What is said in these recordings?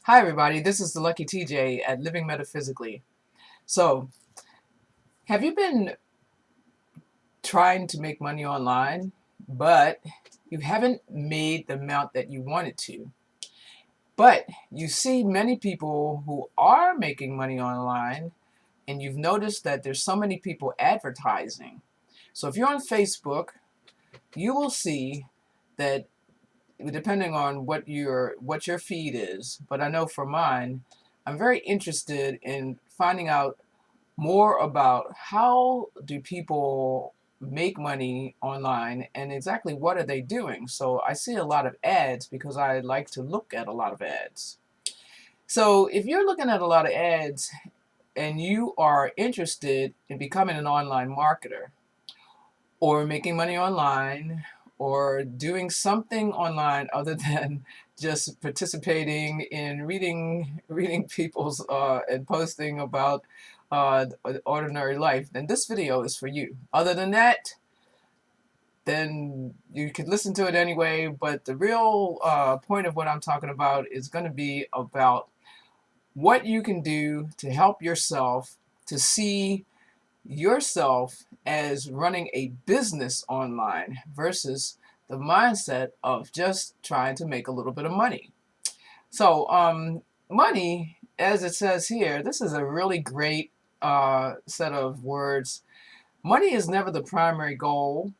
Hi everybody, this is the Lucky TJ at Living Metaphysically. So, have you been trying to make money online, but you haven't made the amount that you wanted to? But you see many people who are making money online, and you've noticed that there's so many people advertising. So if you're on Facebook, you will see that depending on what your feed is, but I know for mine, I'm very interested in finding out more about how do people make money online and exactly what are they doing. So I see a lot of ads because I like to look at a lot of ads. So if you're looking at a lot of ads and you are interested in becoming an online marketer or making money online or doing something online other than just participating in reading people's and posting about ordinary life, then this video is for you. Other than that, then you can listen to it anyway, but the real point of what I'm talking about is going to be about what you can do to help yourself to see yourself as running a business online versus the mindset of just trying to make a little bit of money. So, money, as it says here, this is a really great set of words. Money is never the primary goal.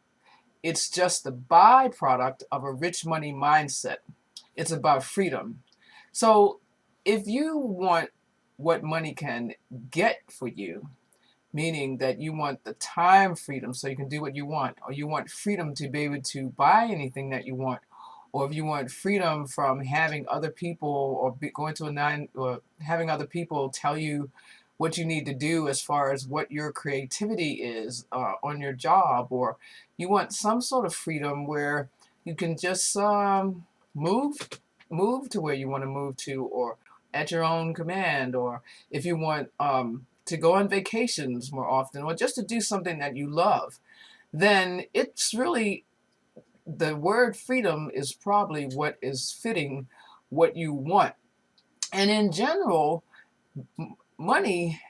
It's just the byproduct of a rich money mindset. It's about freedom. So, if you want what money can get for you, meaning that you want the time freedom so you can do what you want, or you want freedom to be able to buy anything that you want, or if you want freedom from having other people or going to a nine or having other people tell you what you need to do as far as what your creativity is on your job, or you want some sort of freedom where you can just move move to where you want to move to, or at your own command, or if you want to go on vacations more often, or just to do something that you love, then it's really the word freedom is probably what is fitting what you want. And in general, money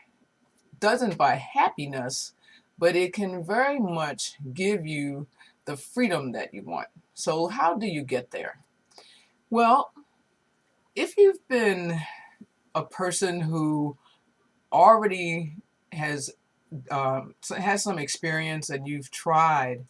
doesn't buy happiness, but it can very much give you the freedom that you want. So, how do you get there? Well, if you've been a person who already has has some experience and you've tried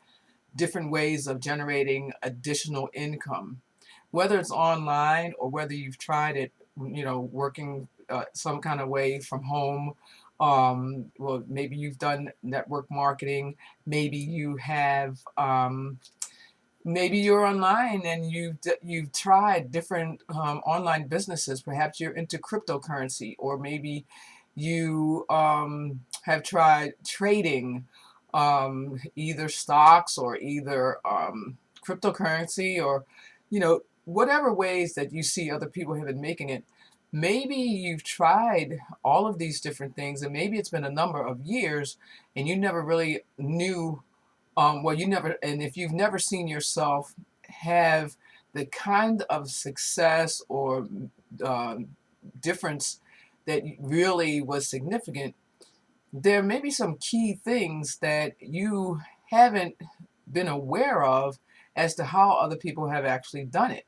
different ways of generating additional income, whether it's online or whether you've tried it, working some kind of way from home. Well, maybe you've done network marketing. Maybe you have. Maybe you're online and you've tried different online businesses. Perhaps you're into cryptocurrency, or maybe you have tried trading either stocks or either cryptocurrency, or whatever ways that you see other people have been making it. Maybe you've tried all of these different things, and maybe it's been a number of years and you never really knew, and if you've never seen yourself have the kind of success or um, difference that really was significant, there may be some key things that you haven't been aware of as to how other people have actually done it.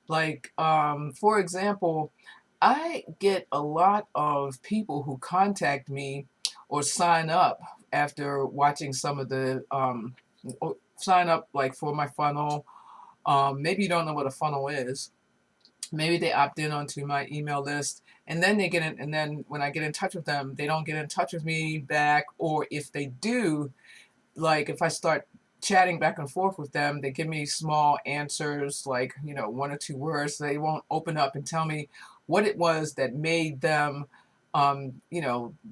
Like, for example, I get a lot of people who contact me or sign up after watching some of the sign up like for my funnel. Maybe you don't know what a funnel is. Maybe they opt in onto my email list, and then they get in, and then when I get in touch with them, they don't get in touch with me back, or if they do, like if I start chatting back and forth with them, they give me small answers, like, one or two words. They won't open up and tell me what it was that made them,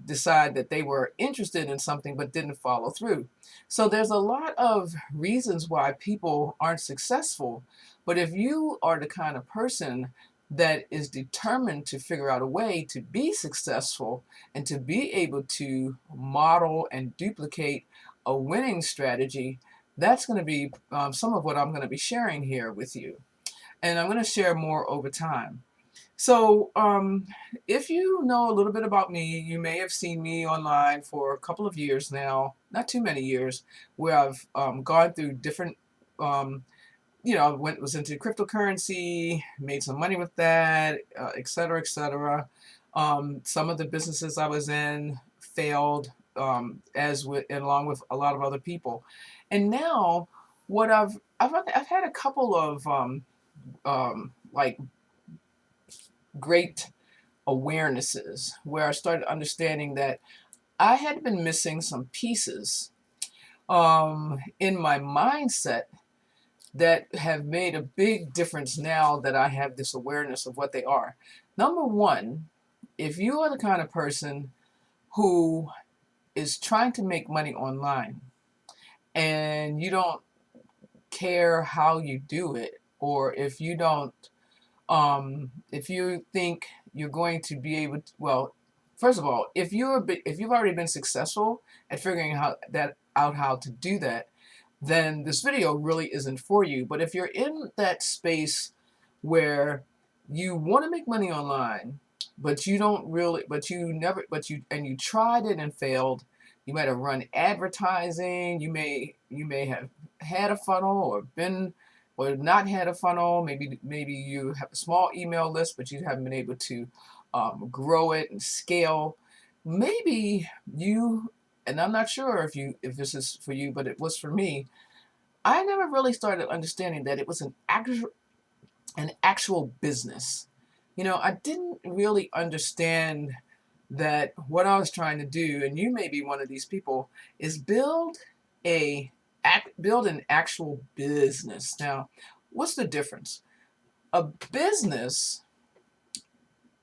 decide that they were interested in something but didn't follow through. So there's a lot of reasons why people aren't successful. But if you are the kind of person that is determined to figure out a way to be successful and to be able to model and duplicate a winning strategy, that's going to be some of what I'm going to be sharing here with you. And I'm going to share more over time. So, if you know a little bit about me, you may have seen me online for a couple of years now, not too many years, where I've gone through different, um, was into cryptocurrency, made some money with that, et cetera, et cetera. Some of the businesses I was in failed, along with a lot of other people, and now what I've had a couple of like great awarenesses where I started understanding that I had been missing some pieces in my mindset that have made a big difference now that I have this awareness of what they are. Number one, if you are the kind of person who is trying to make money online and you don't care how you do it, or if you think you're going to be able to, well, first of all, if you've already been successful at figuring out how to do that, then this video really isn't for you. But if you're in that space where you want to make money online, but you don't really, but you never, but you tried it and failed. You might have run advertising. You may have had a funnel or not had a funnel. Maybe you have a small email list, but you haven't been able to grow it and scale. Maybe you, and I'm not sure if this is for you, but it was for me. I never really started understanding that it was an actual business. I didn't really understand that what I was trying to do, and you may be one of these people, is a build an actual business. Now, what's the difference? A business,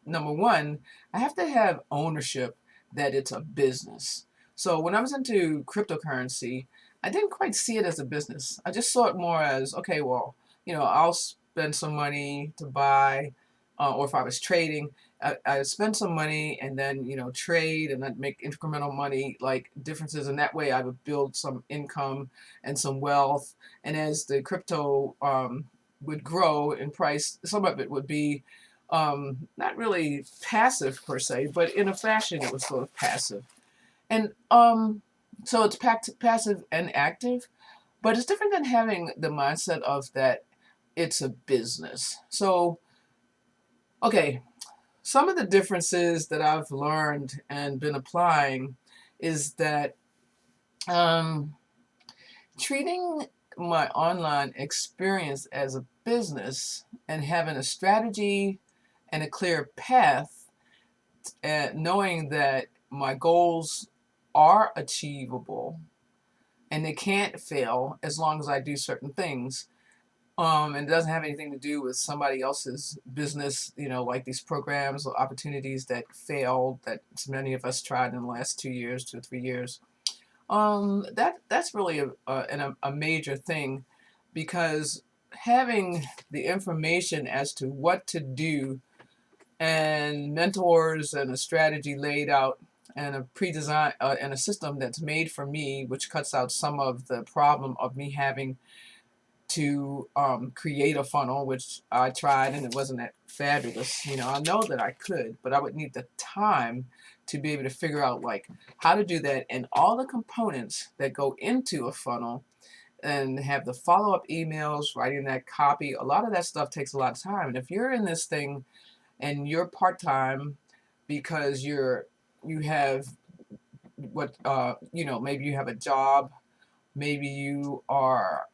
number one, I have to have ownership that it's a business. So when I was into cryptocurrency, I didn't quite see it as a business. I just saw it more as, okay, well, I'll spend some money to buy, or if I was trading, I spend some money and then, trade and then make incremental money, like differences. And that way I would build some income and some wealth. And as the crypto would grow in price, some of it would be not really passive per se, but in a fashion it was sort of passive. And so it's passive and active, but it's different than having the mindset of that it's a business. So, okay, some of the differences that I've learned and been applying is that um, treating my online experience as a business and having a strategy and a clear path, knowing that my goals are achievable and they can't fail as long as I do certain things. And it doesn't have anything to do with somebody else's business, like these programs or opportunities that failed that many of us tried in the last 2 years, 2 or 3 years. That's really a major thing, because having the information as to what to do and mentors and a strategy laid out and a pre-design and a system that's made for me, which cuts out some of the problem of me having to create a funnel, which I tried and it wasn't that fabulous. I know that I could, but I would need the time to be able to figure out like how to do that and all the components that go into a funnel, and have the follow-up emails, writing that copy. A lot of that stuff takes a lot of time. And if you're in this thing and you're part-time because you have maybe you have a job, maybe you are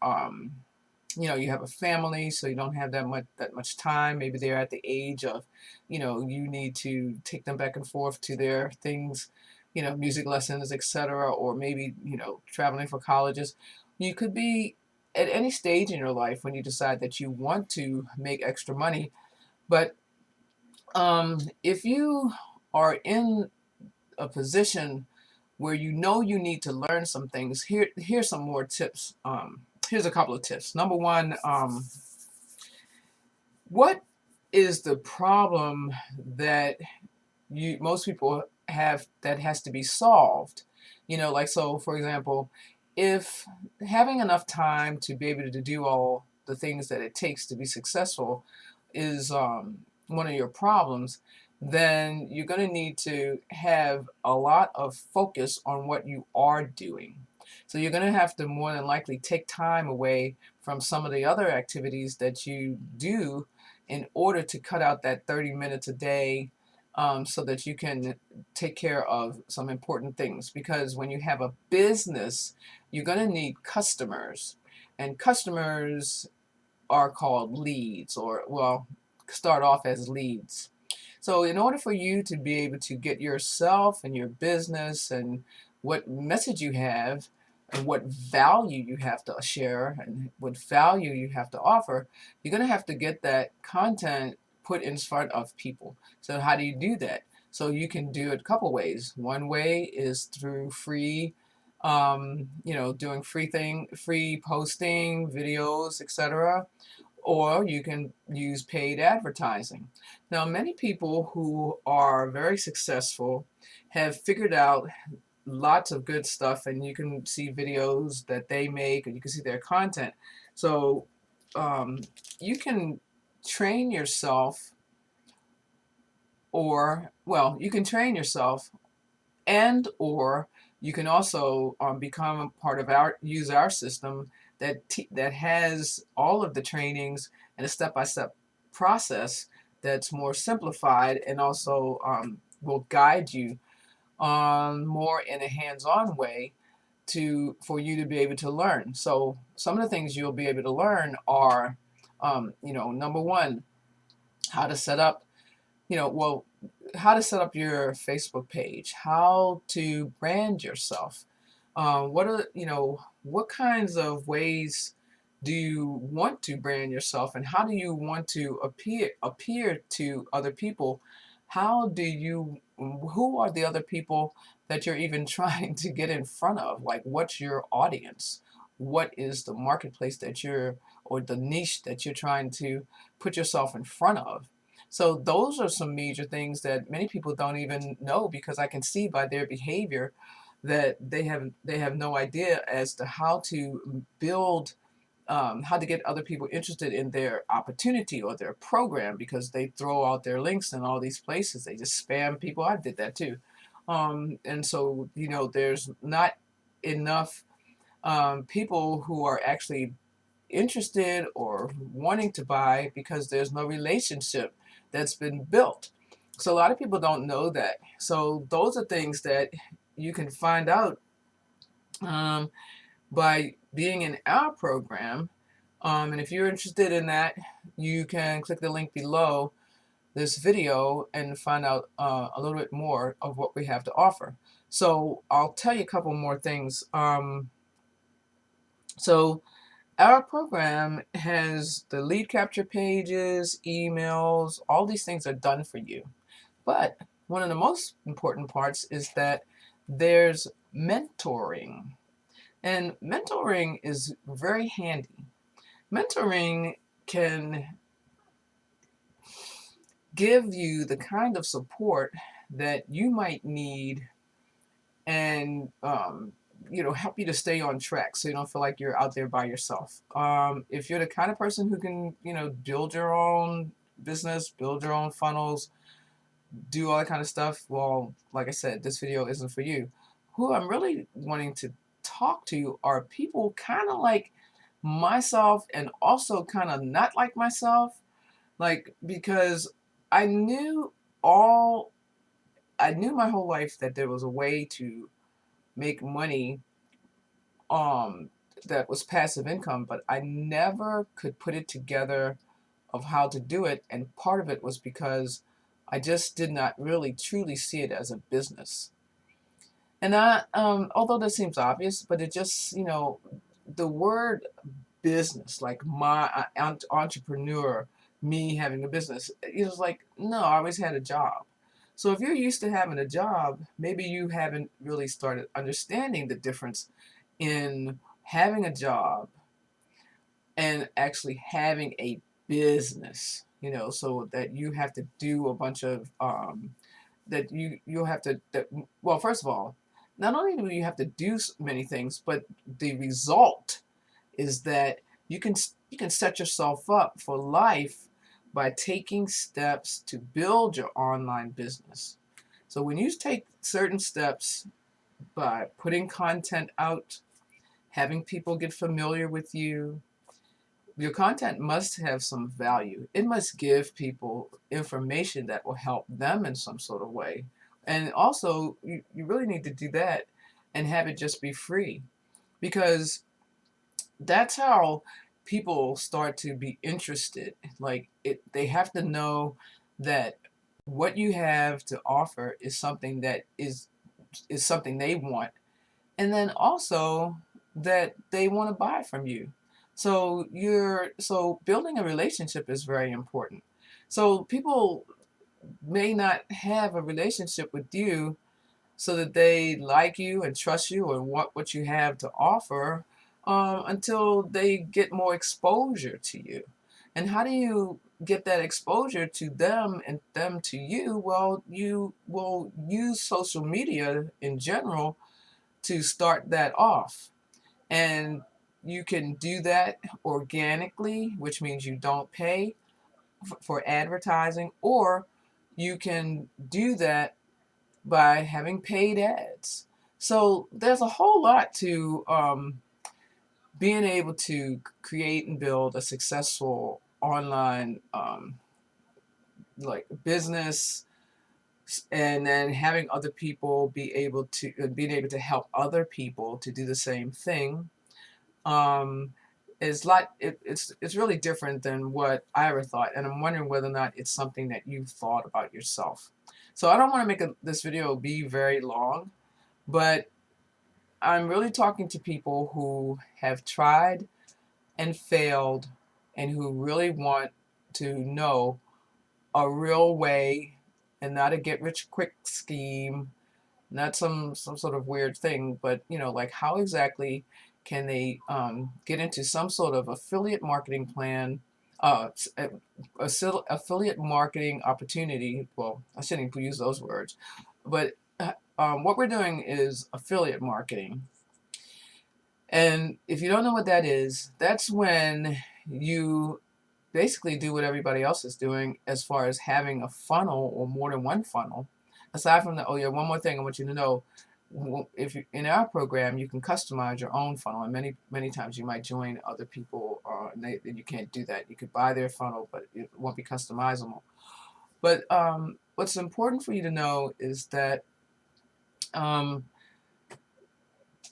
you have a family, so you don't have that much time. Maybe they're at the age of, you need to take them back and forth to their things, music lessons, etc., or maybe, traveling for colleges. You could be at any stage in your life when you decide that you want to make extra money. But if you are in a position where you need to learn some things, here's some more tips. Here's a couple of tips. Number one, what is the problem that most people have that has to be solved? Like, so for example, if having enough time to be able to do all the things that it takes to be successful is one of your problems, then you're going to need to have a lot of focus on what you are doing. So you're going to have to more than likely take time away from some of the other activities that you do in order to cut out that 30 minutes a day, so that you can take care of some important things. Because when you have a business, you're going to need customers, and customers are called leads, or, well, start off as leads. So in order for you to be able to get yourself and your business and what message you have and what value you have to share and what value you have to offer, you're going to have to get that content put in front of people. So how do you do that? So you can do it a couple ways. One way is through free, doing free posting, videos, etc., or you can use paid advertising. Now, many people who are very successful have figured out lots of good stuff, and you can see videos that they make, and you can see their content. So um, you can train yourself, or, well, you can train yourself, and or you can also become a part of use our system that has all of the trainings and a step-by-step process that's more simplified, and also will guide you on more in a hands-on way for you to be able to learn. So some of the things you'll be able to learn are, number one, how to set up, well, how to set up your Facebook page, how to brand yourself. What kinds of ways do you want to brand yourself, and how do you want to appear to other people? Who are the other people that you're even trying to get in front of? Like, what's your audience? What is the marketplace or the niche that you're trying to put yourself in front of? So those are some major things that many people don't even know, because I can see by their behavior that they have no idea as to how to build, how to get other people interested in their opportunity or their program, because they throw out their links in all these places. They just spam people. I did that too. And so, there's not enough people who are actually interested or wanting to buy, because there's no relationship that's been built. So a lot of people don't know that. So those are things that you can find out um, by being in our program. And if you're interested in that, you can click the link below this video and find out a little bit more of what we have to offer. So I'll tell you a couple more things. So our program has the lead capture pages, emails, all these things are done for you. But one of the most important parts is that there's mentoring. And mentoring is very handy. Mentoring can give you the kind of support that you might need, and help you to stay on track, so you don't feel like you're out there by yourself. If you're the kind of person who can build your own business, build your own funnels, do all that kind of stuff, well, like I said, this video isn't for you. Who I'm really wanting to talk to are people kind of like myself, and also kind of not like myself, like, because I knew all I knew my whole life that there was a way to make money um that was passive income, but I never could put it together of how to do it. And part of it was because I just did not really truly see it as a business. And although that seems obvious, but it just, the word business, like my entrepreneur, me having a business, it was like, no, I always had a job. So if you're used to having a job, maybe you haven't really started understanding the difference in having a job and actually having a business, so that you have to do a bunch of that you'll have to that well, first of all, not only do you have to do many things, but the result is that you can set yourself up for life by taking steps to build your online business. So when you take certain steps by putting content out, having people get familiar with you, your content must have some value. It must give people information that will help them in some sort of way. And also, you really need to do that and have it just be free, because that's how people start to be interested. Like they have to know that what you have to offer is something that is something they want, and then also that they want to buy from you. So building a relationship is very important. So people may not have a relationship with you so that they like you and trust you or want what you have to offer, until they get more exposure to you. And how do you get that exposure to them and them to you? Well, you will use social media in general to start that off. And you can do that organically, which means you don't pay for advertising, or you can do that by having paid ads. So there's a whole lot to being able to create and build a successful online like business, and then having other people being able to help other people to do the same thing. um, it's really different than what I ever thought, and I'm wondering whether or not it's something that you've thought about yourself. So I don't want to make this video be very long, but I'm really talking to people who have tried and failed and who really want to know a real way, and not a get rich quick scheme, not some sort of weird thing, but like how exactly can they get into some sort of affiliate marketing plan, uh, affiliate marketing opportunity. Well, I shouldn't use those words, but what we're doing is affiliate marketing. And if you don't know what that is, that's when you basically do what everybody else is doing as far as having a funnel or more than one funnel. Aside from that, oh yeah, one more thing I want you to know. If you, in our program, you can customize your own funnel, and many times you might join other people, and you can't do that. You could buy their funnel, but it won't be customizable. But what's important for you to know is that um,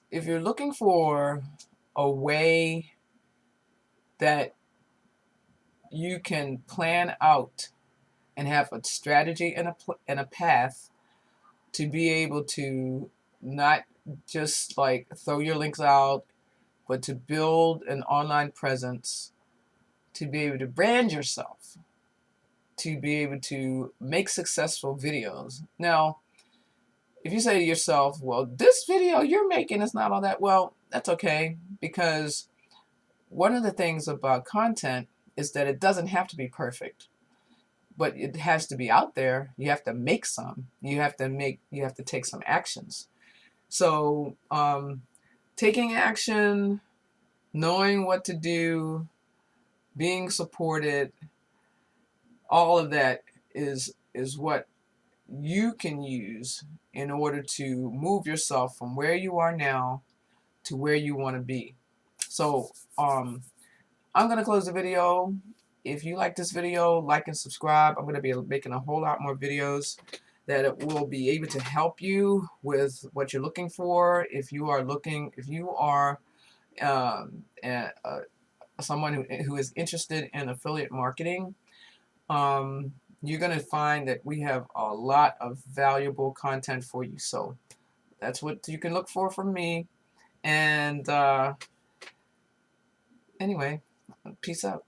if you're looking for a way that you can plan out and have a strategy and a path to be able to not just like throw your links out, but to build an online presence, to be able to brand yourself, to be able to make successful videos. Now, if you say to yourself, well, this video you're making is not all that well, that's okay, because one of the things about content is that it doesn't have to be perfect, but it has to be out there. You have to make some. You have to take some actions. So taking action, knowing what to do, being supported, all of that is what you can use in order to move yourself from where you are now to where you want to be. So I'm going to close the video. If you like this video, like and subscribe. I'm going to be making a whole lot more videos that will be able to help you with what you're looking for. If you are someone who is interested in affiliate marketing, you're going to find that we have a lot of valuable content for you. So that's what you can look for from me. And anyway, peace out.